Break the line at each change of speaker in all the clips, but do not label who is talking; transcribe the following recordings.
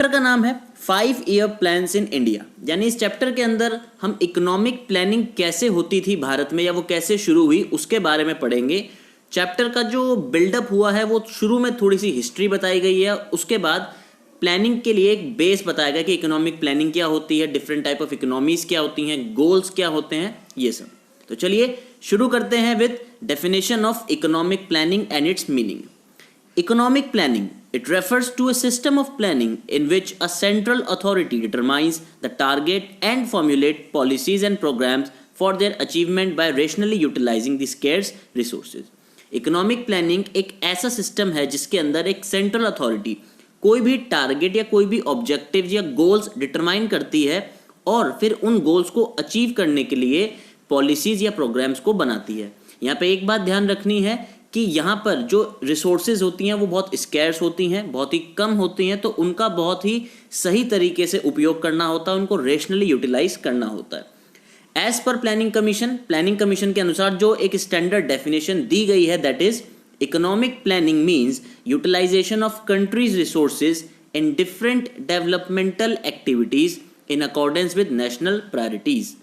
Chapter का नाम है 5 ईयर प्लान्स इन इंडिया, यानी इस चैप्टर के अंदर हम इकोनॉमिक प्लानिंग कैसे होती थी भारत में या वो कैसे शुरू हुई उसके बारे में पढ़ेंगे। चैप्टर का जो बिल्डअप हुआ है वो शुरू में थोड़ी सी हिस्ट्री बताई गई है, उसके बाद प्लानिंग के लिए एक बेस बताया गया कि इकोनॉमिक प्लानिंग क्या होती है, डिफरेंट टाइप ऑफ इकोनॉमीज क्या होती हैं, गोल्स क्या होते हैं, ये सब। तो चलिए शुरू करते हैं with definition of economic planning and it's meaning. Economic planning, it refers to a system of planning in which a central authority determines the target and formulate policies and programs for their achievement by rationally utilizing the scarce resources. Economic planning एक ऐसा system है जिसके अंदर एक central authority कोई भी target या कोई भी ऑब्जेक्टिव या गोल्स डिटरमाइन करती है और फिर उन गोल्स को अचीव करने के लिए पॉलिसीज या प्रोग्राम्स को बनाती है। यहाँ पे एक बात ध्यान रखनी है कि यहाँ पर जो रिसोर्सेज होती हैं वो बहुत स्कैर्स होती हैं, बहुत ही कम होती हैं, तो उनका बहुत ही सही तरीके से उपयोग करना होता है, उनको रेशनली यूटिलाइज करना होता है। एज पर प्लानिंग कमीशन के अनुसार जो एक स्टैंडर्ड डेफिनेशन दी गई है, that is economic planning means utilisation of country's resources in different developmental activities in accordance with national priorities.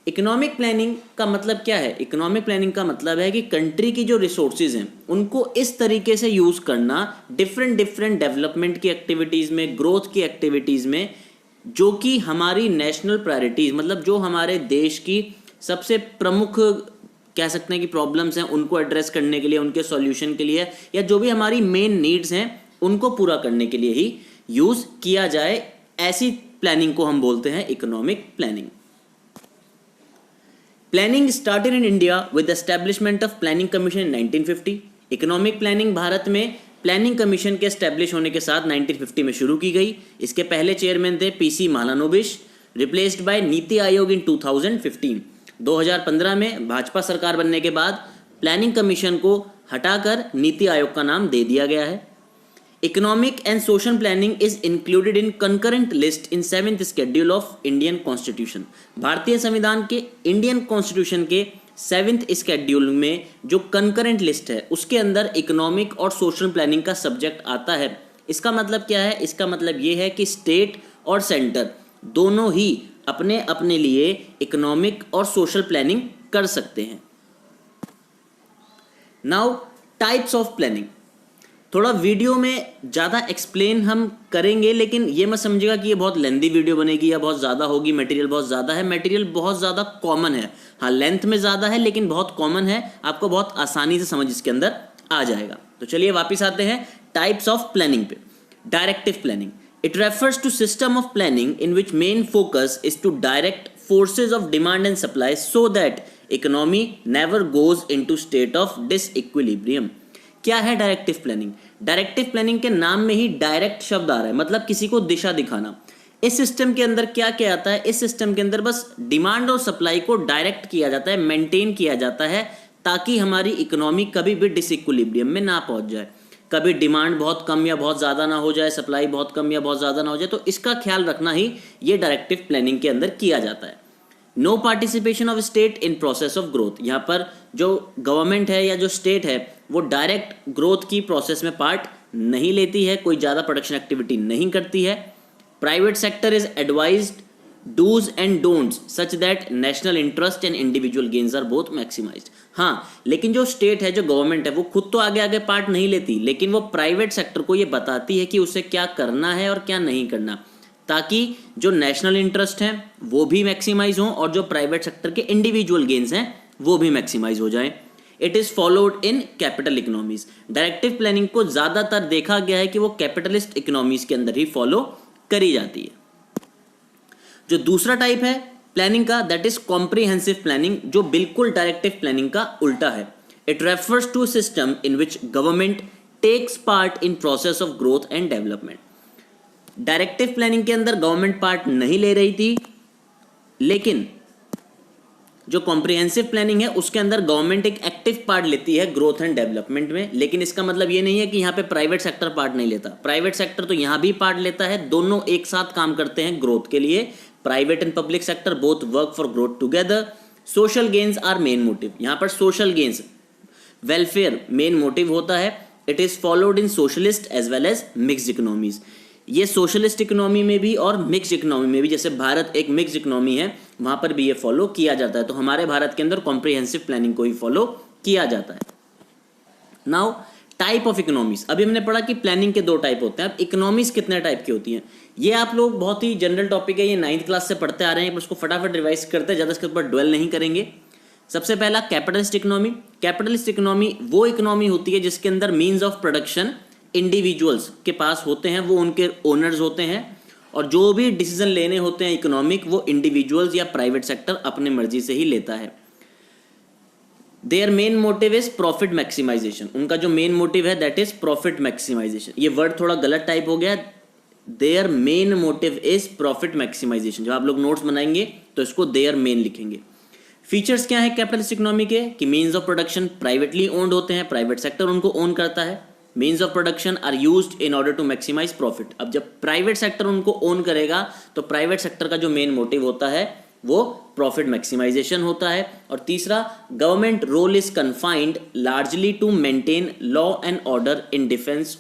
Economic planning का मतलब क्या है? इकोनॉमिक प्लानिंग का मतलब है कि कंट्री की जो रिसोर्सेज हैं उनको इस तरीके से यूज करना डिफरेंट डेवलपमेंट की एक्टिविटीज में, ग्रोथ की एक्टिविटीज में, जो कि हमारी नेशनल प्रायोरिटीज मतलब जो हमारे देश की सबसे प्रमुख कह सकते हैं कि प्रॉब्लम्स हैं उनको एड्रेस करने के लिए, उनके सॉल्यूशन के लिए, या जो भी हमारी मेन नीड्स हैं उनको पूरा करने के लिए ही यूज किया जाए। ऐसी प्लानिंग को हम बोलते हैं economic planning. Planning started in India with establishment of planning commission in 1950। Economic planning Bharat में प्लानिंग कमीशन के एस्टेब्लिश होने के साथ 1950 में शुरू की गई। इसके पहले चेयरमैन थे PC Mahalanobis, replaced by NITI Aayog इन 2015। 2015 में भाजपा सरकार बनने के बाद प्लानिंग कमीशन को हटाकर नीति आयोग का नाम दे दिया गया है। Economic and social planning is included in concurrent list in 7th schedule of Indian constitution. भारतीय संविधान के इंडियन कॉन्स्टिट्यूशन के 7th शेड्यूल में जो कंकरेंट लिस्ट है उसके अंदर इकोनॉमिक और सोशल प्लानिंग का सब्जेक्ट आता है। इसका मतलब क्या है? इसका मतलब ये है कि स्टेट और सेंटर दोनों ही अपने अपने लिए इकोनॉमिक और सोशल प्लानिंग कर सकते हैं। Now types of planning. थोड़ा वीडियो में ज़्यादा एक्सप्लेन हम करेंगे, लेकिन ये मत समझिएगा कि ये बहुत लेंथी वीडियो बनेगी या बहुत ज़्यादा होगी, मटेरियल बहुत ज़्यादा है। मटेरियल बहुत ज़्यादा कॉमन है, हाँ लेंथ में ज़्यादा है लेकिन बहुत कॉमन है, आपको बहुत आसानी से समझ इसके अंदर आ जाएगा। तो चलिए वापस आते हैं टाइप्स ऑफ प्लानिंग पे। Directive planning, it refers to system of planning in which main focus is to direct forces of demand and supply so that economy never goes into state of disequilibrium. क्या है directive planning? Directive planning के नाम में ही direct शब्द आ रहा है, मतलब किसी को दिशा दिखाना। इस सिस्टम के अंदर क्या क्या आता है? इस सिस्टम के अंदर बस डिमांड और सप्लाई को डायरेक्ट किया जाता है, मेंटेन किया जाता है, ताकि हमारी इकोनॉमी कभी भी डिसइक्विलिब्रियम में ना पहुंच जाए। कभी डिमांड बहुत कम या बहुत ज़्यादा ना हो जाए, सप्लाई बहुत कम या बहुत ज़्यादा ना हो जाए, तो इसका ख्याल रखना ही ये डायरेक्टिव प्लानिंग के अंदर किया जाता है। No participation of state in process of growth, यहाँ पर जो गवर्नमेंट है या जो स्टेट है वो डायरेक्ट ग्रोथ की प्रोसेस में पार्ट नहीं लेती है, कोई ज़्यादा प्रोडक्शन एक्टिविटी नहीं करती है। Private sector is advised dos and don'ts such that national interest and individual gains are both maximised. हाँ, लेकिन जो स्टेट है, जो गवर्नमेंट है, वो खुद तो आगे आगे पार्ट नहीं लेती, लेकिन वो प्राइवेट सेक्टर को ये बताती है कि उसे क्या करना है और क्या नहीं करना, ताकि जो नेशनल इंटरेस्ट हैं वो भी मैक्सिमाइज हों और जो प्राइवेट सेक्टर के इंडिविजुअल गेन्स हैं वो भी मैक्सिमाइज हो जाएं। It is followed in capital economies. Directive planning को ज्यादातर देखा गया है कि वो कैपिटलिस्ट इकोनॉमीज के अंदर ही फॉलो करी जाती है। जो दूसरा टाइप है प्लानिंग का, दैट इज कॉम्प्रिहेंसिव प्लानिंग, जो बिल्कुल डायरेक्टिव प्लानिंग का उल्टा है। It refers to system in which government takes part in process of growth and development. Directive planning के अंदर गवर्नमेंट पार्ट नहीं ले रही थी, लेकिन जो कॉम्प्रिहेंसिव प्लानिंग है उसके अंदर गवर्नमेंट एक एक्टिव पार्ट लेती है ग्रोथ एंड डेवलपमेंट में। लेकिन इसका मतलब ये नहीं है कि यहाँ पे प्राइवेट सेक्टर पार्ट नहीं लेता, प्राइवेट सेक्टर तो यहाँ भी पार्ट लेता है, दोनों एक साथ काम करते हैं ग्रोथ के लिए। Private and public sector both work for growth together. Social gains are main motive, यहाँ पर social gains welfare main motive होता है। It is followed in socialist as well as mixed economies. ये सोशलिस्ट इकोनॉमी में भी और mixed economy में भी, जैसे भारत एक मिक्स्ड इकोनॉमी है, वहाँ पर भी ये फॉलो किया जाता है। तो हमारे भारत के अंदर कॉम्प्रिहेंसिव प्लानिंग को ही फॉलो किया जाता है। नाउ टाइप ऑफ इकोनॉमीज, अभी हमने पढ़ा कि प्लानिंग के 2 टाइप होते हैं। अब इकोनॉमीज कितने टाइप की होती हैं, ये आप लोग बहुत ही जनरल टॉपिक है, ये 9th क्लास से पढ़ते आ रहे हैं, उसको फटाफट रिवाइज करते हैं, ज़्यादा इसके ऊपर ड्वेल नहीं करेंगे। सबसे पहला कैपिटलिस्ट इकोनॉमी। कैपिटलिस्ट इकोनॉमी वो इकोनॉमी होती है जिसके अंदर मीन्स ऑफ प्रोडक्शन इंडिविजुअल्स के पास होते हैं, वो उनके ओनर्स होते हैं, और जो भी डिसीजन लेने होते हैं इकोनॉमिक, वो इंडिविजुअल्स या प्राइवेट सेक्टर अपने मर्जी से ही लेता है। Their main motive is profit maximisation, उनका जो मेन मोटिव है दैट इज प्रॉफिट मैक्सिमाइजेशन। ये वर्ड थोड़ा गलत टाइप हो गया, their main motive is profit maximisation. जब आप लोग नोट्स बनाएंगे तो इसको देयर मेन लिखेंगे। फीचर्स क्या है कैपिटलिस्ट इकोनॉमी के, कि means of production privately owned होते हैं, प्राइवेट सेक्टर उनको ओन करता है। Means of production are used in order to maximise profit. अब जब प्राइवेट सेक्टर उनको ओन करेगा तो प्राइवेट सेक्टर का जो मेन मोटिव होता है वो प्रॉफिट मैक्सिमाइजेशन होता है। और तीसरा, government role is confined largely to maintain law and order and defence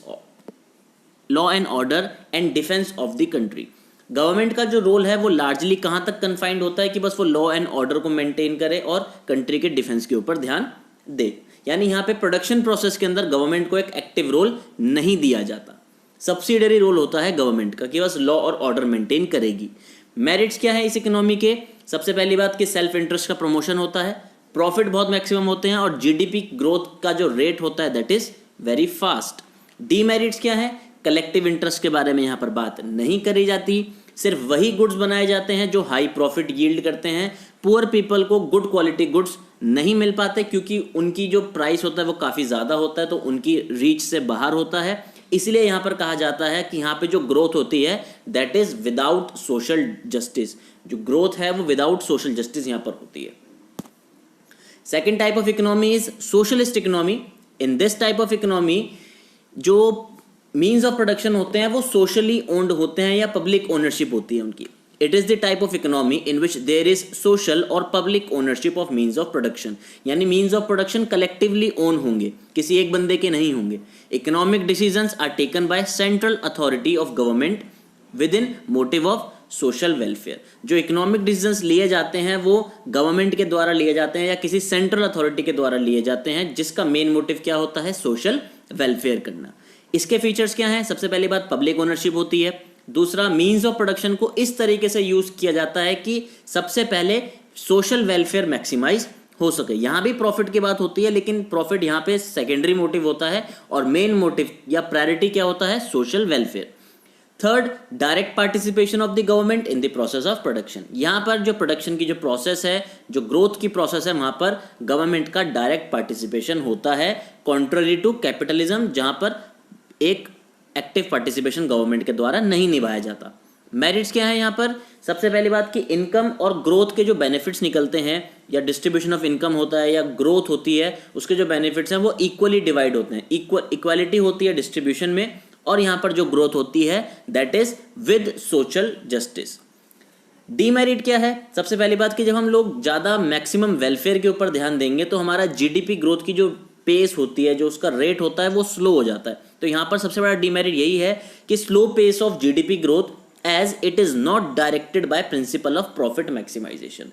of the country. Government का जो रोल है वो लार्जली कहां तक कन्फाइंड होता है कि बस वो लॉ एंड ऑर्डर को मेंटेन करे और कंट्री के डिफेंस के ऊपर ध्यान दे। यानी यहाँ पे प्रोडक्शन प्रोसेस के अंदर गवर्नमेंट को एक एक्टिव रोल नहीं दिया जाता, सब्सिडरी रोल होता है गवर्नमेंट का कि बस लॉ और ऑर्डर मेंटेन करेगी। मेरिट्स क्या है इस इकोनॉमी के, सबसे पहली बात कि सेल्फ इंटरेस्ट का प्रमोशन होता है, प्रॉफिट बहुत मैक्सिमम होते हैं, और जीडीपी ग्रोथ का जो रेट होता है that is very fast. Demerits क्या है, कलेक्टिव इंटरेस्ट के बारे में यहाँ पर बात नहीं करी जाती, सिर्फ वही गुड्स बनाए जाते हैं जो हाई प्रॉफिट यील्ड करते हैं। पुअर पीपल को गुड क्वालिटी गुड्स नहीं मिल पाते क्योंकि उनकी जो प्राइस होता है वो काफ़ी ज़्यादा होता है, तो उनकी रीच से बाहर होता है। इसलिए यहाँ पर कहा जाता है कि यहाँ पे जो ग्रोथ होती है that is without social justice, जो ग्रोथ है वो विदाउट सोशल जस्टिस यहाँ पर होती है। Second type of economy is socialist economy. In this type of economy जो मीन्स ऑफ प्रोडक्शन होते हैं वो सोशली ओन्ड होते हैं या पब्लिक ओनरशिप होती है उनकी। It is the type of economy in which there is social और public ownership of means of production, यानी means of production collectively own होंगे, किसी एक बंदे के नहीं होंगे। Economic decisions are taken by central authority of government with in motive of social welfare. जो इकोनॉमिक डिसीजंस लिए जाते हैं वो गवर्नमेंट के द्वारा लिए जाते हैं या किसी सेंट्रल अथॉरिटी के द्वारा लिए जाते हैं, जिसका मेन मोटिव क्या होता है, सोशल वेलफेयर करना। इसके फीचर्स क्या हैं, सबसे पहली बात पब्लिक ओनरशिप होती है। दूसरा, मीन्स ऑफ प्रोडक्शन को इस तरीके से यूज किया जाता है कि सबसे पहले सोशल वेलफेयर मैक्सिमाइज हो सके। यहां भी प्रॉफिट की बात होती है लेकिन प्रॉफिट यहां पे सेकेंडरी मोटिव होता है और मेन मोटिव या प्रायोरिटी क्या होता है, social welfare. Third, direct participation of the government in the process of production. यहां पर जो प्रोडक्शन की जो प्रोसेस है, जो ग्रोथ की प्रोसेस है, वहां पर गवर्नमेंट का डायरेक्ट पार्टिसिपेशन होता है, कॉन्ट्ररी टू कैपिटलिज्म जहां पर एक एक्टिव पार्टिसिपेशन गवर्नमेंट के द्वारा नहीं निभाया जाता। मेरिट्स क्या है यहाँ पर, सबसे पहली बात कि इनकम और ग्रोथ के जो बेनिफिट्स निकलते हैं या डिस्ट्रीब्यूशन ऑफ इनकम होता है या ग्रोथ होती है, उसके जो बेनिफिट्स हैं वो इक्वली डिवाइड होते हैं, इक्वालिटी होती है डिस्ट्रीब्यूशन में, और यहाँ पर जो ग्रोथ होती है that is with social justice. Demerit क्या है, सबसे पहली बात कि जब हम लोग ज़्यादा मैक्सिमम वेलफेयर के ऊपर ध्यान देंगे तो हमारा जीडीपी ग्रोथ की जो पेस होती है, जो उसका रेट होता है वो स्लो हो जाता है। तो यहाँ पर सबसे बड़ा डीमेरिट यही है कि slow pace of GDP growth as it is not directed by principle of profit maximisation,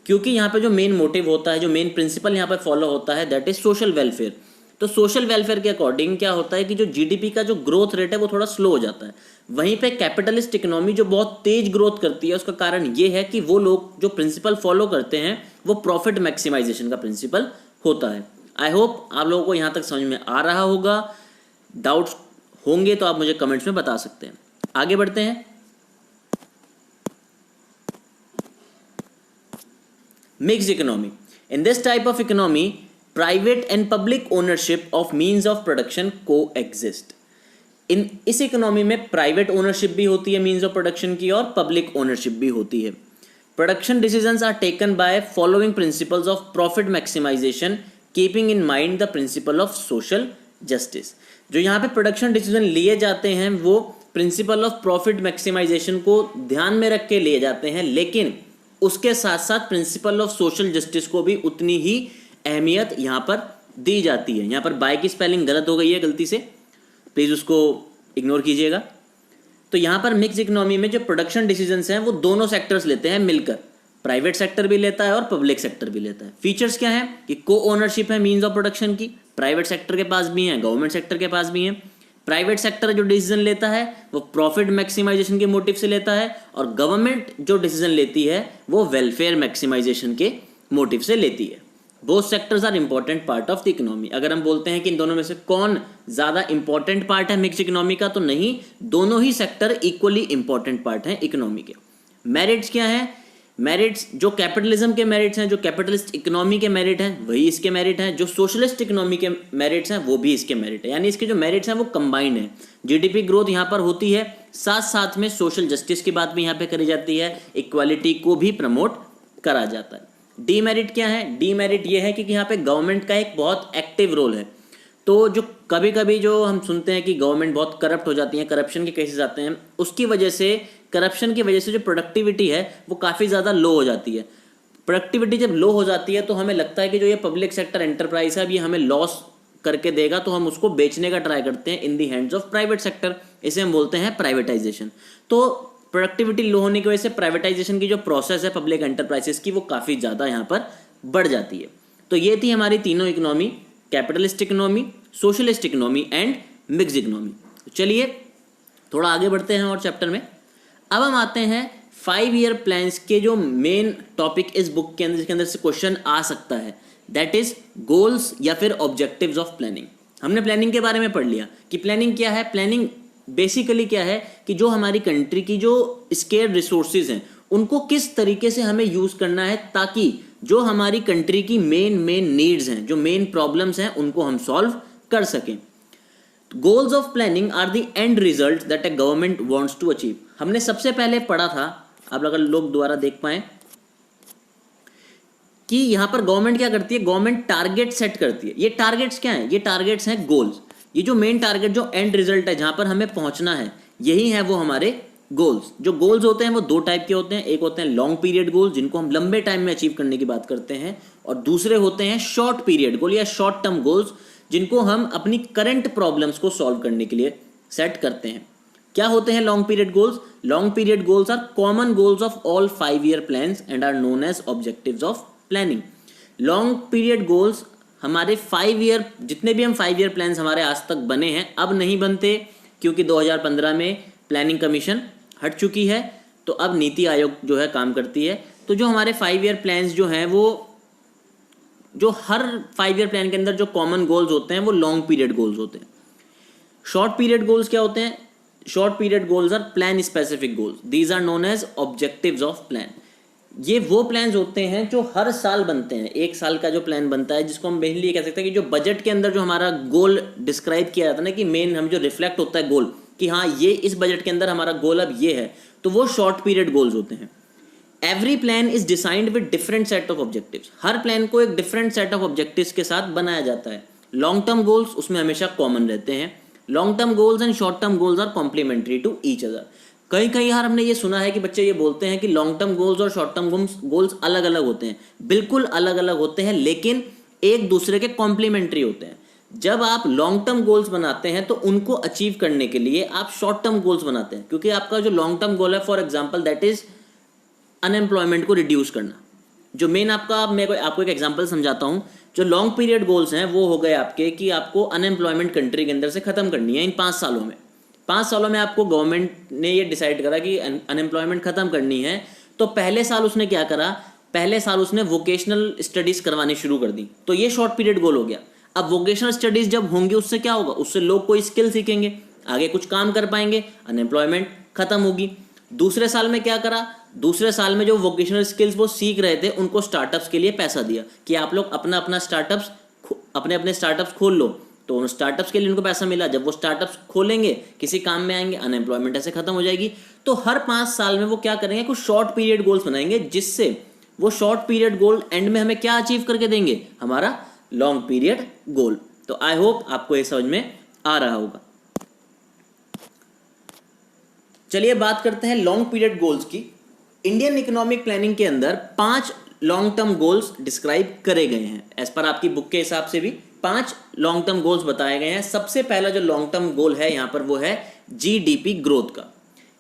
क्योंकि यहाँ पे जो मेन मोटिव होता है, जो मेन प्रिंसिपल यहाँ पे फॉलो होता है दैट इज सोशल वेलफेयर। तो सोशल वेलफेयर के अकॉर्डिंग क्या होता है कि जो जीडीपी का जो ग्रोथ रेट है वो थोड़ा स्लो हो जाता है। वहीं पे कैपिटलिस्ट इकोनॉमी जो बहुत तेज ग्रोथ करती है, उसका कारण ये है कि वो लोग जो प्रिंसिपल फॉलो करते हैं वो प्रॉफिट मैक्सिमाइजेशन का प्रिंसिपल होता है। आई होप आप लोगों को यहाँ तक समझ में आ रहा होगा। डाउट्स होंगे तो आप मुझे कमेंट्स में बता सकते हैं। आगे बढ़ते हैं। Mixed economy. In this type of economy private and public ownership of means of production को एग्जिस्ट। इस इकोनॉमी में प्राइवेट ओनरशिप भी होती है मीन्स ऑफ प्रोडक्शन की और पब्लिक ओनरशिप भी होती है। Production decisions are taken by following principles of profit maximisation keeping in mind the principle of social justice. जो यहाँ पे प्रोडक्शन डिसीजन लिए जाते हैं वो प्रिंसिपल ऑफ प्रॉफिट मैक्सिमाइजेशन को ध्यान में रख के लिए जाते हैं, लेकिन उसके साथ साथ प्रिंसिपल ऑफ सोशल जस्टिस को भी उतनी ही अहमियत यहाँ पर दी जाती है। यहाँ पर बाय की स्पेलिंग गलत हो गई है गलती से, प्लीज़ उसको इग्नोर कीजिएगा। तो यहाँ पर मिक्स इकोनॉमी में जो प्रोडक्शन डिसीजंस हैं वो दोनों सेक्टर्स लेते हैं मिलकर, प्राइवेट सेक्टर भी लेता है और पब्लिक सेक्टर भी लेता है। फीचर्स क्या है कि को ओनरशिप है मीन्स ऑफ प्रोडक्शन की, प्राइवेट सेक्टर के पास भी है, गवर्नमेंट सेक्टर के पास भी है। प्राइवेट सेक्टर जो डिसीजन लेता है वो प्रॉफिट मैक्सिमाइजेशन के मोटिव से लेता है, और गवर्नमेंट जो डिसीजन लेती है वो वेलफेयर मैक्सिमाइजेशन के मोटिव से लेती है। Both sectors are important part of the economy. अगर हम बोलते हैं कि इन दोनों में से कौन ज़्यादा इंपॉर्टेंट पार्ट है मिक्स इकोनॉमी का, तो नहीं, दोनों ही सेक्टर इक्वली इंपॉर्टेंट पार्ट हैं इकोनॉमी के। मेरिट्स क्या है? मेरिट्स जो कैपिटलिज्म के मेरिट्स हैं, जो कैपिटलिस्ट इकोनॉमी के मेरिट हैं वही इसके मेरिट हैं, जो सोशलिस्ट इकोनॉमी के मेरिट्स हैं वो भी इसके मेरिट है। यानी इसके जो मेरिट्स हैं वो कंबाइंड हैं। जीडीपी ग्रोथ यहाँ पर होती है, साथ साथ में सोशल जस्टिस की बात भी यहाँ पे करी जाती है, इक्वालिटी को भी प्रमोट करा जाता है। डीमेरिट क्या है? डीमेरिट ये है कि यहाँ पे गवर्नमेंट का एक बहुत एक्टिव रोल है। तो जो कभी कभी जो हम सुनते हैं कि गवर्नमेंट बहुत करप्ट हो जाती है, करप्शन के केसेस आते हैं, उसकी वजह से, करप्शन की वजह से जो प्रोडक्टिविटी है वो काफ़ी ज़्यादा लो हो जाती है। प्रोडक्टिविटी जब लो हो जाती है तो हमें लगता है कि जो ये पब्लिक सेक्टर एंटरप्राइज है अब ये हमें लॉस करके देगा, तो हम उसको बेचने का ट्राई करते हैं in the hands of private sector. इसे हम बोलते हैं प्राइवेटाइजेशन। तो प्रोडक्टिविटी लो होने की वजह से प्राइवेटाइजेशन की जो प्रोसेस है पब्लिक एंटरप्राइजेस की वो काफ़ी ज़्यादा यहाँ पर बढ़ जाती है। तो ये थी हमारी तीनों economy, capitalist economy, socialist economy and mixed economy. चलिए थोड़ा आगे बढ़ते हैं और चैप्टर में। अब हम आते हैं 5 ईयर प्लान्स के जो मेन टॉपिक इस बुक के अंदर, जिसके अंदर से क्वेश्चन आ सकता है, दैट इज गोल्स या फिर ऑब्जेक्टिव्स ऑफ प्लानिंग। हमने प्लानिंग के बारे में पढ़ लिया कि प्लानिंग क्या है। प्लानिंग बेसिकली क्या है कि जो हमारी कंट्री की जो स्केर्स रिसोर्सेज हैं उनको किस तरीके से हमें यूज़ करना है ताकि जो हमारी कंट्री की मेन नीड्स हैं, जो मेन प्रॉब्लम्स हैं, उनको हम सॉल्व कर सकें। Goals of planning are the end result that a government wants to achieve. हमने सबसे पहले पढ़ा था, आप अगर लोग दोबारा देख पाएं, कि यहां पर गवर्नमेंट क्या करती है, गवर्नमेंट टारगेट सेट करती है। ये टारगेट्स क्या हैं? ये टारगेट्स हैं गोल्स। ये जो मेन टारगेट, जो एंड रिजल्ट है, जहां पर हमें पहुंचना है, यही है वो हमारे गोल्स। जो गोल्स होते हैं वो दो टाइप के होते हैं। एक होते हैं लॉन्ग पीरियड गोल्स, जिनको हम लंबे टाइम में अचीव करने की बात करते हैं, और दूसरे होते हैं शॉर्ट पीरियड गोल या शॉर्ट टर्म गोल्स, जिनको हम अपनी करंट प्रॉब्लम्स को सॉल्व करने के लिए सेट करते हैं। क्या होते हैं long period goals? Long period goals are common goals of all 5 year plans and are known as objectives of planning. Long period goals हमारे 5 ईयर, जितने भी हम 5 ईयर प्लान्स हमारे आज तक बने हैं, अब नहीं बनते क्योंकि 2015 में प्लानिंग कमीशन हट चुकी है, तो अब नीति आयोग जो है काम करती है। तो जो हमारे 5 ईयर प्लान्स जो हैं वो, जो हर 5 ईयर प्लान के अंदर जो कॉमन गोल्स होते हैं वो लॉन्ग पीरियड गोल्स होते हैं। शॉर्ट पीरियड गोल्स क्या होते हैं? Short period goals are plan specific goals, these are known as objectives of plan. ये वो प्लान्स होते हैं जो हर साल बनते हैं। एक साल का जो प्लान बनता है, जिसको हम मेनली कह सकते हैं कि जो बजट के अंदर जो हमारा गोल डिस्क्राइब किया जाता है ना, कि मेन हम जो रिफ्लेक्ट होता है गोल, कि हाँ ये इस बजट के अंदर हमारा गोल अब ये है, तो वो शॉर्ट पीरियड गोल्स होते हैं। Every plan is designed with different set of objectives. Her plan को एक डिफरेंट सेट ऑफ ऑब्जेक्टिव्स के साथ बनाया जाता है। लॉन्ग टर्म गोल्स उसमें हमेशा कॉमन रहते हैं। Long term goals and short term goals are complementary to each other. कहीं कहीं यार हमने ये सुना है कि बच्चे ये बोलते हैं कि लॉन्ग टर्म गोल्स और शॉर्ट टर्म गोल्स अलग अलग होते हैं। बिल्कुल अलग अलग होते हैं, लेकिन एक दूसरे के कॉम्प्लीमेंट्री होते हैं। जब आप लॉन्ग टर्म गोल्स बनाते हैं तो उनको अचीव करने के लिए आप शॉर्ट टर्म गोल्स बनाते हैं, क्योंकि आपका जो लॉन्ग टर्म गोल है, for example that is unemployment को रिड्यूस करना। जो मेन आपका, मैं आपको एक एग्जांपल समझाता हूं। जो लॉन्ग पीरियड गोल्स हैं वो हो गए आपके कि आपको अनएम्प्लॉयमेंट कंट्री के अंदर से खत्म करनी है इन 5 सालों में। 5 सालों में आपको गवर्नमेंट ने ये डिसाइड करा कि अनएम्प्लॉयमेंट खत्म करनी है, तो पहले साल उसने क्या करा, पहले साल उसने वोकेशनल स्टडीज करवानी शुरू कर दी। तो ये शॉर्ट पीरियड गोल हो गया। अब वोकेशनल स्टडीज जब होंगी उससे क्या होगा, उससे लोग कोई स्किल सीखेंगे, आगे कुछ काम कर पाएंगे, अनएम्प्लॉयमेंट खत्म होगी। दूसरे साल में क्या करा, दूसरे साल में जो वोकेशनल स्किल्स वो सीख रहे थे उनको स्टार्टअप्स के लिए पैसा दिया कि आप लोग अपना अपना स्टार्टअप्स, अपने स्टार्टअप्स खोल लो। तो उन स्टार्टअप्स के लिए उनको पैसा मिला। जब वो स्टार्टअप्स खोलेंगे, किसी काम में आएंगे, अनएम्प्लॉयमेंट ऐसे खत्म हो जाएगी। तो हर 5 साल में वो क्या करेंगे, कुछ शॉर्ट पीरियड गोल्स बनाएंगे, जिससे वो शॉर्ट पीरियड गोल एंड में हमें क्या अचीव करके देंगे, हमारा लॉन्ग पीरियड गोल। तो आई होप आपको ये समझ में आ रहा होगा। चलिए बात करते हैं लॉन्ग पीरियड गोल्स की। इंडियन इकोनॉमिक प्लानिंग के अंदर 5 लॉन्ग टर्म गोल्स डिस्क्राइब करे गए हैं। एज पर आपकी बुक के हिसाब से भी 5 लॉन्ग टर्म गोल्स बताए गए हैं। सबसे पहला जो लॉन्ग टर्म गोल है यहाँ पर वो है जीडीपी ग्रोथ का।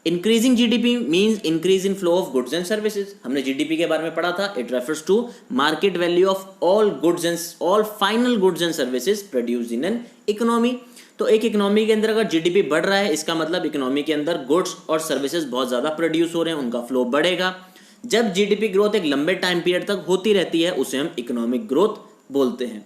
Increasing GDP means increase in flow of goods and services. हमने जीडीपी के बारे में पढ़ा था, it refers to market value of all goods and all final goods and services produced in an economy. तो एक economy के अंदर अगर जीडीपी बढ़ रहा है, इसका मतलब इकोनॉमी के अंदर गुड्स और सर्विसेज बहुत ज्यादा प्रोड्यूस हो रहे हैं, उनका फ्लो बढ़ेगा। जब जीडीपी ग्रोथ एक लंबे टाइम पीरियड तक होती रहती है, उसे हम इकोनॉमिक ग्रोथ बोलते हैं।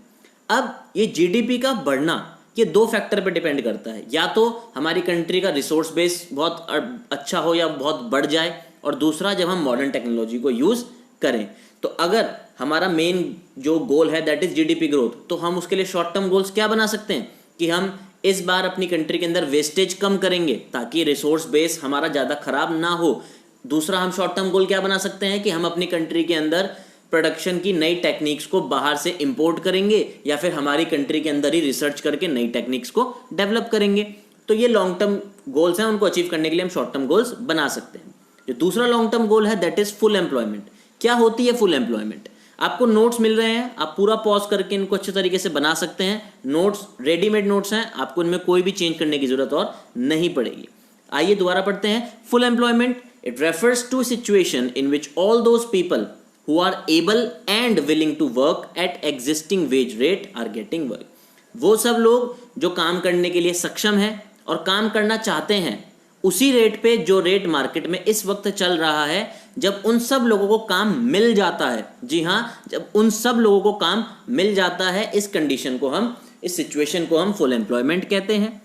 अब ये जीडीपी का बढ़ना ये दो फैक्टर पे डिपेंड करता है, या तो हमारी कंट्री का रिसोर्स बेस बहुत अच्छा हो या बहुत बढ़ जाए, और दूसरा जब हम मॉडर्न टेक्नोलॉजी को यूज करें। तो अगर हमारा मेन जो गोल है दैट इज जीडीपी ग्रोथ, तो हम उसके लिए शॉर्ट टर्म गोल्स क्या बना सकते हैं कि हम इस बार अपनी कंट्री के अंदर वेस्टेज कम करेंगे ताकि रिसोर्स बेस हमारा ज़्यादा खराब ना हो। दूसरा हम शॉर्ट टर्म गोल क्या बना सकते हैं कि हम अपनी कंट्री के अंदर प्रोडक्शन की नई टेक्निक्स को बाहर से इंपोर्ट करेंगे, या फिर हमारी कंट्री के अंदर ही रिसर्च करके नई टेक्निक्स को डेवलप करेंगे। तो ये लॉन्ग टर्म गोल्स हैं, उनको अचीव करने के लिए हम शॉर्ट टर्म गोल्स बना सकते हैं। जो दूसरा लॉन्ग टर्म गोल है दैट इज फुल एम्प्लॉयमेंट। क्या होती है फुल एम्प्लॉयमेंट? आपको नोट्स मिल रहे हैं, आप पूरा पॉज करके इनको अच्छे तरीके से बना सकते हैं। नोट्स रेडीमेड नोट्स हैं, आपको इनमें कोई भी चेंज करने की जरूरत और नहीं पड़ेगी। आइए दोबारा पढ़ते हैं। Full employment it refers to situation in which all those people who are able and willing to work at existing wage rate are getting work। वो सब लोग जो काम करने के लिए सक्षम हैं और काम करना चाहते हैं उसी रेट पे जो रेट मार्केट में इस वक्त चल रहा है, जब उन सब लोगों को काम मिल जाता है। जी हाँ, जब उन सब लोगों को काम मिल जाता है, इस कंडीशन को हम, इस सिचुएशन को हम फुल एम्प्लॉयमेंट कहते हैं।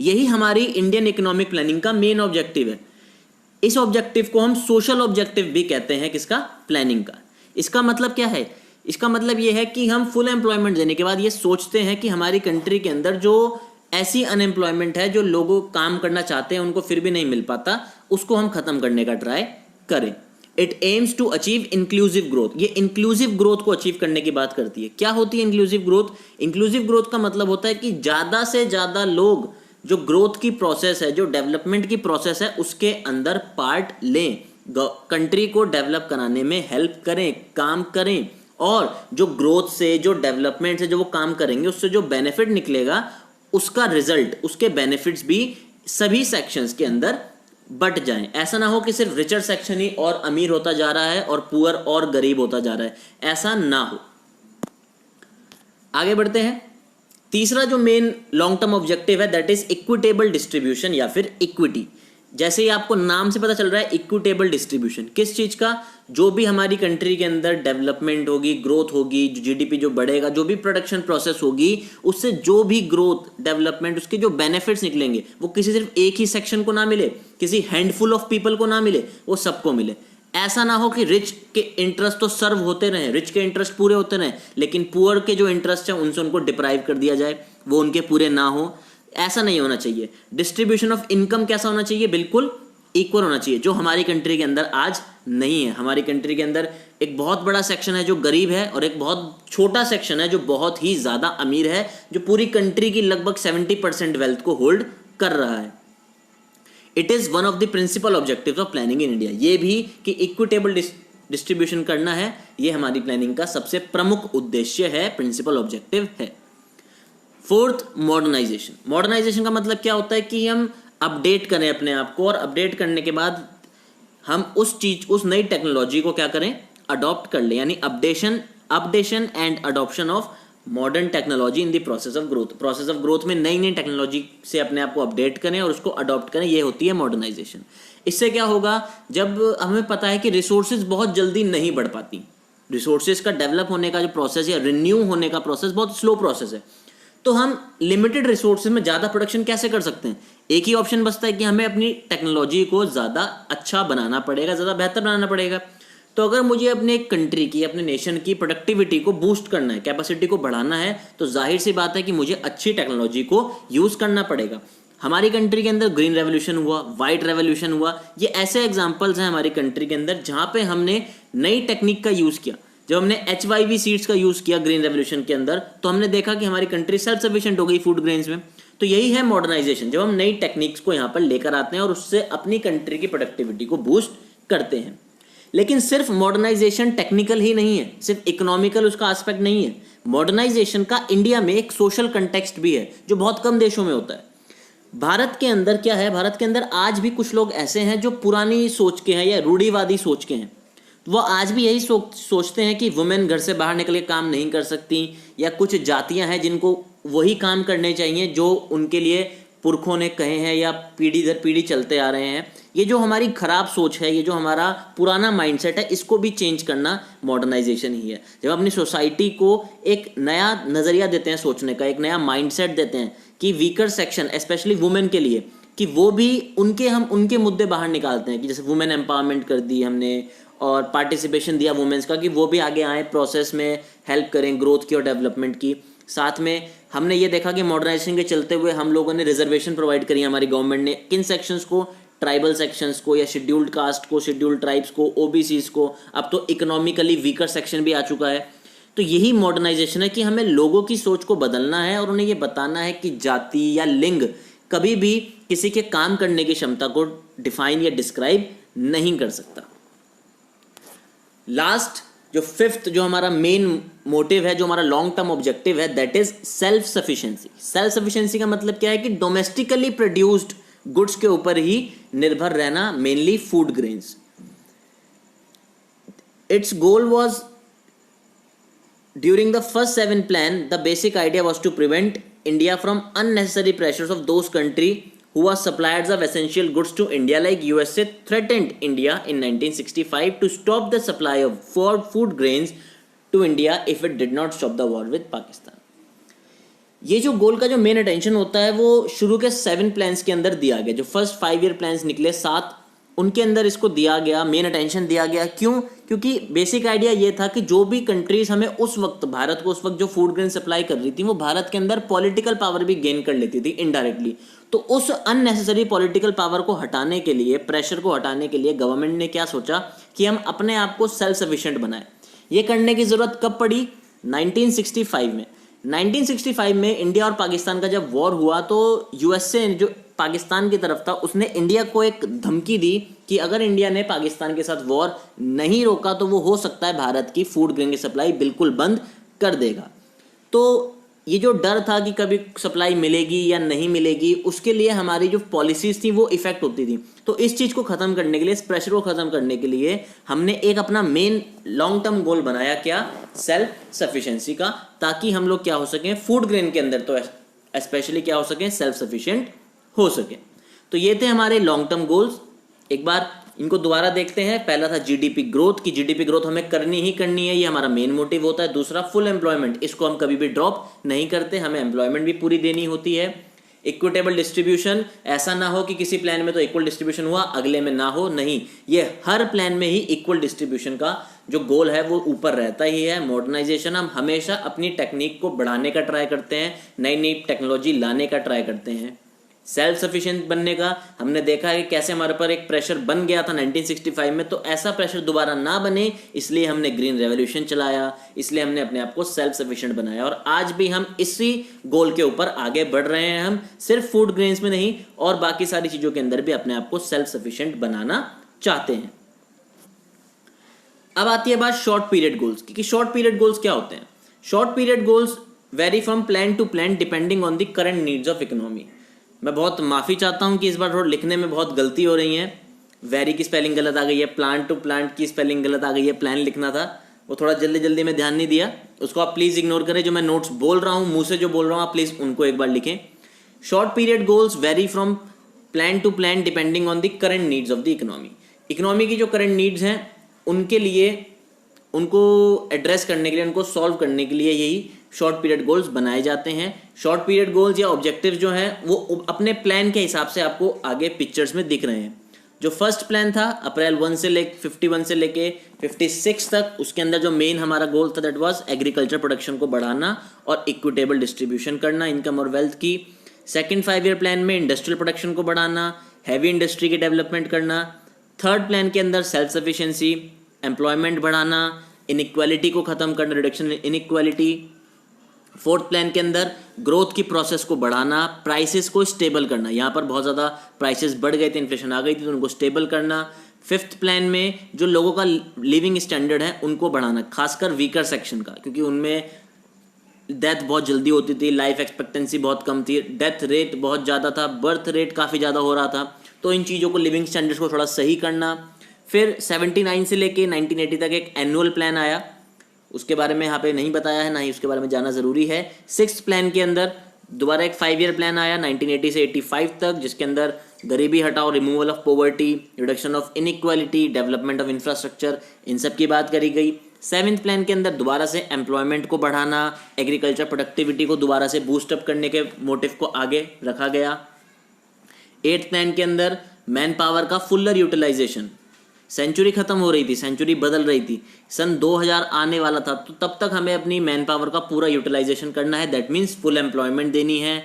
यही हमारी इंडियन इकोनॉमिक प्लानिंग का मेन ऑब्जेक्टिव है। इस ऑब्जेक्टिव को हम सोशल ऑब्जेक्टिव भी कहते हैं, किसका? प्लानिंग का। इसका मतलब क्या है? इसका मतलब यह है कि हम फुल एम्प्लॉयमेंट देने के बाद ये सोचते हैं कि हमारी कंट्री के अंदर जो ऐसी अनएम्प्लॉयमेंट है, जो लोगों काम करना चाहते हैं उनको फिर भी नहीं मिल पाता, उसको हम खत्म करने का ट्राई करें। It aims to achieve inclusive growth. ये इंक्लूसिव ग्रोथ को अचीव करने की बात करती है। क्या होती है इंक्लूसिव ग्रोथ? इंक्लूसिव ग्रोथ का मतलब होता है कि ज़्यादा से ज़्यादा लोग जो ग्रोथ की प्रोसेस है, जो डेवलपमेंट की प्रोसेस है, उसके अंदर पार्ट लें, कंट्री को डेवलप कराने में हेल्प करें, काम करें, और जो ग्रोथ से, जो डेवलपमेंट से जो वो काम करेंगे, उससे जो बेनिफिट निकलेगा, उसका रिजल्ट, उसके बेनिफिट्स भी सभी सेक्शंस के अंदर बट जाएं। ऐसा ना हो कि सिर्फ रिचर सेक्शन ही और अमीर होता जा रहा है और पुअर और गरीब होता जा रहा है, ऐसा ना हो। आगे बढ़ते हैं। तीसरा जो मेन लॉन्ग टर्म ऑब्जेक्टिव है दैट इज इक्विटेबल डिस्ट्रीब्यूशन या फिर इक्विटी। जैसे ही आपको नाम से पता चल रहा है, इक्विटेबल डिस्ट्रीब्यूशन किस चीज का? जो भी हमारी कंट्री के अंदर डेवलपमेंट होगी, ग्रोथ होगी, जीडीपी जो बढ़ेगा, जो भी प्रोडक्शन प्रोसेस होगी, उससे जो भी ग्रोथ, डेवलपमेंट, उसके जो बेनिफिट्स निकलेंगे, वो किसी सिर्फ एक ही सेक्शन को ना मिले, किसी हैंडफुल ऑफ पीपल को ना मिले, वो सबको मिले। ऐसा ना हो कि रिच के इंटरेस्ट तो सर्व होते रहे, रिच के इंटरेस्ट पूरे होते रहे, लेकिन पुअर के जो इंटरेस्ट है उनसे उनको डिप्राइव कर दिया जाए, वो उनके पूरे ना हो। ऐसा नहीं होना चाहिए। डिस्ट्रीब्यूशन ऑफ इनकम कैसा होना चाहिए? बिल्कुल इक्वल होना चाहिए, जो हमारी कंट्री के अंदर आज नहीं है। हमारी कंट्री के अंदर एक बहुत बड़ा सेक्शन है जो गरीब है, और एक बहुत छोटा सेक्शन है जो बहुत ही ज़्यादा अमीर है, जो पूरी कंट्री की लगभग 70% वेल्थ को होल्ड कर रहा है। It is one of the principal objectives of planning in India. ये भी कि इक्विटेबल डिस्ट्रीब्यूशन करना है, ये हमारी प्लानिंग का सबसे प्रमुख उद्देश्य है, प्रिंसिपल ऑब्जेक्टिव है। Fourth, modernisation. मॉडर्नाइजेशन का मतलब क्या होता है कि हम अपडेट करें अपने आप को, और अपडेट करने के बाद हम उस नई टेक्नोलॉजी को क्या करें? अडॉप्ट कर लें, यानी updation and adoption of modern technology in the process of growth. Process of growth में नई नई टेक्नोलॉजी से अपने आप को अपडेट करें और उसको अडॉप्ट करें, ये होती है मॉडर्नाइजेशन। इससे क्या होगा? जब हमें पता है कि रिसोर्सेज बहुत जल्दी नहीं बढ़ पाती, रिसोर्सेज का डेवलप होने का जो प्रोसेस या रिन्यू होने का प्रोसेस बहुत स्लो प्रोसेस है, तो हम लिमिटेड रिसोर्सेज में ज़्यादा प्रोडक्शन कैसे कर सकते हैं? एक ही ऑप्शन बचता है कि हमें अपनी टेक्नोलॉजी को ज़्यादा अच्छा बनाना पड़ेगा, ज़्यादा बेहतर बनाना पड़ेगा। तो अगर मुझे अपने कंट्री की, अपने नेशन की प्रोडक्टिविटी को बूस्ट करना है, कैपेसिटी को बढ़ाना है, तो जाहिर सी बात है कि मुझे अच्छी टेक्नोलॉजी को यूज़ करना पड़ेगा। हमारी कंट्री के अंदर ग्रीन रेवोल्यूशन हुआ, वाइट रेवोल्यूशन हुआ, ये ऐसे एग्जाम्पल्स हैं हमारी कंट्री के अंदर जहाँ पे हमने नई टेक्निक का यूज़ किया। जब हमने HYV सीड्स का यूज़ किया ग्रीन रेवोल्यूशन के अंदर, तो हमने देखा कि हमारी कंट्री सेल्फ सफिशिएंट हो गई फूड ग्रेन्स में। तो यही है मॉडर्नाइजेशन, जब हम नई टेक्निक्स को यहाँ पर लेकर आते हैं और उससे अपनी कंट्री की प्रोडक्टिविटी को बूस्ट करते हैं। लेकिन सिर्फ मॉडर्नाइजेशन टेक्निकल ही नहीं है, सिर्फ इकोनॉमिकल उसका एस्पेक्ट नहीं है। मॉडर्नाइजेशन का इंडिया में एक सोशल कंटेक्स्ट भी है, जो बहुत कम देशों में होता है। भारत के अंदर क्या है, भारत के अंदर आज भी कुछ लोग ऐसे हैं जो पुरानी सोच के हैं या रूढ़िवादी सोच के हैं। वो आज भी यही सोचते हैं कि वुमेन घर से बाहर निकल के काम नहीं कर सकती, या कुछ जातियां हैं जिनको वही काम करने चाहिए जो उनके लिए पुरखों ने कहे हैं या पीढ़ी दर पीढ़ी चलते आ रहे हैं। ये जो हमारी खराब सोच है, ये जो हमारा पुराना माइंडसेट है, इसको भी चेंज करना मॉडर्नाइजेशन ही है। जब अपनी सोसाइटी को एक नया नज़रिया देते हैं सोचने का, एक नया माइंडसेट देते हैं कि वीकर सेक्शन स्पेशली वुमेन के लिए, कि वो भी हम उनके मुद्दे बाहर निकालते हैं, कि जैसे वुमेन एम्पावरमेंट कर दी हमने और पार्टिसिपेशन दिया वुमेन्स का, कि वो भी आगे आए, प्रोसेस में हेल्प करें ग्रोथ की और डेवलपमेंट की। साथ में हमने ये देखा कि मॉडर्नाइजेशन के चलते हुए हम लोगों ने रिजर्वेशन प्रोवाइड करी, हमारी गवर्नमेंट ने, किन सेक्शंस को, ट्राइबल सेक्शंस को या शेड्यूल्ड कास्ट को, शेड्यूल्ड ट्राइब्स को, ओबीसीज को, अब तो इकोनॉमिकली वीकर सेक्शन भी आ चुका है। तो यही मॉडर्नाइजेशन है कि हमें लोगों की सोच को बदलना है और उन्हें ये बताना है कि जाति या लिंग कभी भी किसी के काम करने की क्षमता को डिफाइन या डिस्क्राइब नहीं कर सकता। लास्ट जो फिफ्थ जो हमारा मेन मोटिव है, जो हमारा लॉन्ग टर्म ऑब्जेक्टिव है, that is self sufficiency. Self sufficiency का मतलब क्या है कि डोमेस्टिकली प्रोड्यूस्ड गुड्स के ऊपर ही निर्भर रहना, mainly food grains. Its goal was during the first 7 plan, the basic idea was to prevent India from unnecessary pressures of those country who was suppliers of essential goods to India, like USA threatened India in 1965 to stop the supply of food grains to India if it did not stop the war with Pakistan. ये जो गोल का जो main attention होता है वो शुरू के 7 plans के अंदर दिया गया। जो फर्स्ट 5 ईयर प्लान्स निकले 7, उनके अंदर इसको दिया गया, मेन अटेंशन दिया गया। क्यों? क्योंकि बेसिक आइडिया ये था कि जो भी कंट्रीज हमें उस वक्त, भारत को उस वक्त जो फूड ग्रेन सप्लाई कर रही थी, वो भारत के अंदर पॉलिटिकल पावर भी गेन कर लेती थी इनडायरेक्टली। तो उस अननेसेसरी पॉलिटिकल पावर को हटाने के लिए, प्रेशर को हटाने के लिए गवर्नमेंट ने क्या सोचा कि हम अपने आप को सेल्फ सफिशिएंट बनाए। ये करने की जरूरत कब पड़ी? 1965 में। 1965 में इंडिया और पाकिस्तान का जब वॉर हुआ तो यूएसए जो पाकिस्तान की तरफ था, उसने इंडिया को एक धमकी दी कि अगर इंडिया ने पाकिस्तान के साथ वॉर नहीं रोका तो वो हो सकता है भारत की फूड ग्रेन की सप्लाई बिल्कुल बंद कर देगा। तो ये जो डर था कि कभी सप्लाई मिलेगी या नहीं मिलेगी, उसके लिए हमारी जो पॉलिसीज थी वो इफेक्ट होती थी। तो इस चीज़ को ख़त्म करने के लिए, इस प्रेशर को ख़त्म करने के लिए हमने एक अपना मेन लॉन्ग टर्म गोल बनाया, क्या? सेल्फ सफिशिएंसी का, ताकि हम लोग क्या हो सकें फूड ग्रेन के अंदर, तो स्पेशली क्या हो सकें, सेल्फ सफिशिएंट हो सके। तो ये थे हमारे लॉन्ग टर्म गोल्स। एक बार इनको दोबारा देखते हैं। पहला था जीडीपी ग्रोथ, की जीडीपी ग्रोथ हमें करनी ही करनी है, ये हमारा मेन मोटिव होता है। दूसरा फुल एम्प्लॉयमेंट, इसको हम कभी भी ड्रॉप नहीं करते, हमें एम्प्लॉयमेंट भी पूरी देनी होती है। इक्विटेबल डिस्ट्रीब्यूशन, ऐसा ना हो कि किसी प्लान में तो इक्वल डिस्ट्रीब्यूशन हुआ, अगले में ना हो, नहीं, ये हर प्लान में ही इक्वल डिस्ट्रीब्यूशन का जो गोल है वो ऊपर रहता ही है। मॉडर्नाइजेशन, हम हमेशा अपनी टेक्निक को बढ़ाने का ट्राई करते हैं, नई नई टेक्नोलॉजी लाने का ट्राई करते हैं। सेल्फ सफिशिएंट बनने का हमने देखा है कि कैसे हमारे पर एक प्रेशर बन गया था 1965 में, तो ऐसा प्रेशर दोबारा ना बने इसलिए हमने ग्रीन रेवोल्यूशन चलाया, इसलिए हमने अपने आप को सेल्फ सफिशिएंट बनाया। और आज भी हम इसी गोल के ऊपर आगे बढ़ रहे हैं। हम सिर्फ फूड ग्रेन्स में नहीं और बाकी सारी चीज़ों के अंदर भी अपने आप को सेल्फ सफिशिएंट बनाना चाहते हैं। अब आती है बात शॉर्ट पीरियड गोल्स की, कि शॉर्ट पीरियड गोल्स क्या होते हैं। Short period goals vary from plan to plan depending on the current needs of economy. मैं बहुत माफ़ी चाहता हूँ कि इस बार थोड़ा लिखने में बहुत गलती हो रही है। वेरी की स्पेलिंग गलत आ गई है, प्लान टू प्लांट की स्पेलिंग गलत आ गई है, प्लान लिखना था, वो थोड़ा जल्दी जल्दी में ध्यान नहीं दिया, उसको आप प्लीज़ इग्नोर करें। जो मैं नोट्स बोल रहा हूँ, मुंह से जो बोल रहा हूँ, आप प्लीज़ उनको एक बार लिखें। Short period goals vary from plan to plan depending on the current needs of the economy. Economy की जो करंट नीड्स हैं उनके लिए, उनको एड्रेस करने के लिए, उनको सॉल्व करने के लिए यही शॉर्ट पीरियड गोल्स बनाए जाते हैं। शॉर्ट पीरियड गोल्स या ऑब्जेक्टिव जो हैं वो अपने प्लान के हिसाब से आपको आगे पिक्चर्स में दिख रहे हैं। जो फर्स्ट प्लान था अप्रैल 1 से 51 से लेके 56 तक, उसके अंदर जो मेन हमारा गोल था दैट वाज एग्रीकल्चर प्रोडक्शन को बढ़ाना और इक्विटेबल डिस्ट्रीब्यूशन करना इनकम और वेल्थ की। सेकेंड 5 ईयर प्लान में इंडस्ट्रियल प्रोडक्शन को बढ़ाना, हैवी इंडस्ट्री की डेवलपमेंट करना। थर्ड प्लान के अंदर सेल्फ सफिशिएंसी, एम्प्लॉयमेंट बढ़ाना, इनइक्वालिटी को ख़त्म करना, reduction in inequality. Fourth plan के अंदर ग्रोथ की प्रोसेस को बढ़ाना, प्राइसेस को स्टेबल करना, यहाँ पर बहुत ज़्यादा प्राइसेस बढ़ गए थे, इन्फ्लेशन आ गई थी, तो उनको स्टेबल करना। फिफ्थ प्लान में जो लोगों का लिविंग स्टैंडर्ड है उनको बढ़ाना, खासकर वीकर सेक्शन का, क्योंकि उनमें डेथ बहुत जल्दी होती थी, लाइफ एक्सपेक्टेंसी बहुत कम थी, डेथ रेट बहुत ज़्यादा था, बर्थ रेट काफ़ी ज़्यादा हो रहा था। तो इन चीज़ों को, लिविंग स्टैंडर्ड्स को थोड़ा सही करना। फिर 79 से लेके 1980 तक एक एनुअल प्लान आया, उसके बारे में यहाँ पे नहीं बताया है, ना ही उसके बारे में जाना ज़रूरी है। 6th प्लान के अंदर दोबारा एक 5 ईयर प्लान आया 1980 से 85 तक, जिसके अंदर गरीबी हटाओ, removal of poverty, reduction of inequality, development of infrastructure, इन सब की बात करी गई। 7th प्लान के अंदर दोबारा से एम्प्लॉयमेंट को बढ़ाना, एग्रीकल्चर प्रोडक्टिविटी को दोबारा से बूस्टअप करने के मोटिव को आगे रखा गया। 8th प्लान के अंदर मैन पावर का फुलर यूटिलाइजेशन, सेंचुरी खत्म हो रही थी, सेंचुरी बदल रही थी, सन 2000 आने वाला था, तो तब तक हमें अपनी मैन पावर का पूरा यूटिलाइजेशन करना है। दैट मीन्स फुल एम्प्लॉयमेंट देनी है।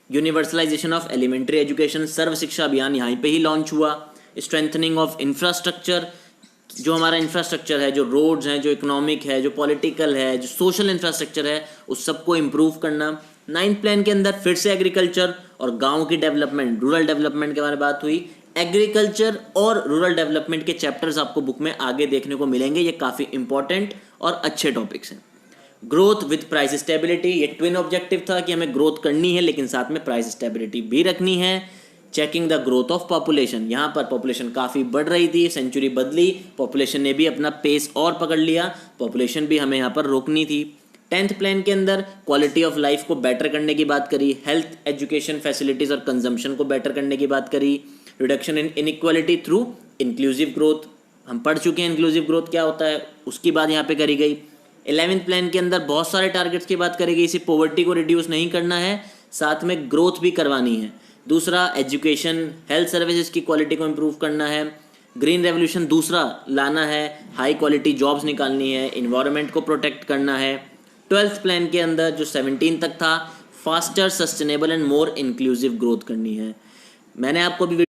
यूनिवर्सलाइजेशन ऑफ एलिमेंट्री एजुकेशन, सर्व शिक्षा अभियान यहाँ पे ही लॉन्च हुआ। स्ट्रेंथनिंग ऑफ इंफ्रास्ट्रक्चर, जो हमारा इंफ्रास्ट्रक्चर है, जो रोड्स हैं, जो इकोनॉमिक है, जो पॉलिटिकल है, जो सोशल इंफ्रास्ट्रक्चर है, उस सबको इम्प्रूव करना। 9th प्लान के अंदर फिर से एग्रीकल्चर और गाँव की डेवलपमेंट, रूरल डेवलपमेंट के बारे में बात हुई। एग्रीकल्चर और रूरल डेवलपमेंट के चैप्टर्स आपको बुक में आगे देखने को मिलेंगे, ये काफ़ी इंपॉर्टेंट और अच्छे टॉपिक्स हैं। ग्रोथ विद प्राइस स्टेबिलिटी, ये ट्विन ऑब्जेक्टिव था कि हमें ग्रोथ करनी है लेकिन साथ में प्राइस स्टेबिलिटी भी रखनी है। Checking the growth of population, यहाँ पर पॉपुलेशन काफ़ी बढ़ रही थी, सेंचुरी बदली, पॉपुलेशन ने भी अपना पेस और पकड़ लिया, पॉपुलेशन भी हमें यहाँ पर रोकनी थी। 10th प्लान के अंदर क्वालिटी ऑफ लाइफ को बेटर करने की बात करी, हेल्थ, एजुकेशन फैसिलिटीज़ और कंजम्पशन को बेटर करने की बात करी। Reduction in inequality through inclusive growth, हम पढ़ चुके हैं इंक्लूसिव ग्रोथ क्या होता है, उसकी बात यहाँ पे करी गई। 11th प्लान के अंदर बहुत सारे टारगेट्स की बात करी गई, सिर्फ पॉवर्टी को रिड्यूस नहीं करना है, साथ में ग्रोथ भी करवानी है। दूसरा, एजुकेशन, हेल्थ सर्विसेज की क्वालिटी को इम्प्रूव करना है। ग्रीन रेवोल्यूशन दूसरा लाना है, हाई क्वालिटी जॉब्स निकालनी है, इन्वायरमेंट को प्रोटेक्ट करना है। 12th प्लान के अंदर जो 17 तक था, faster, sustainable and more inclusive growth करनी है। मैंने आपको भी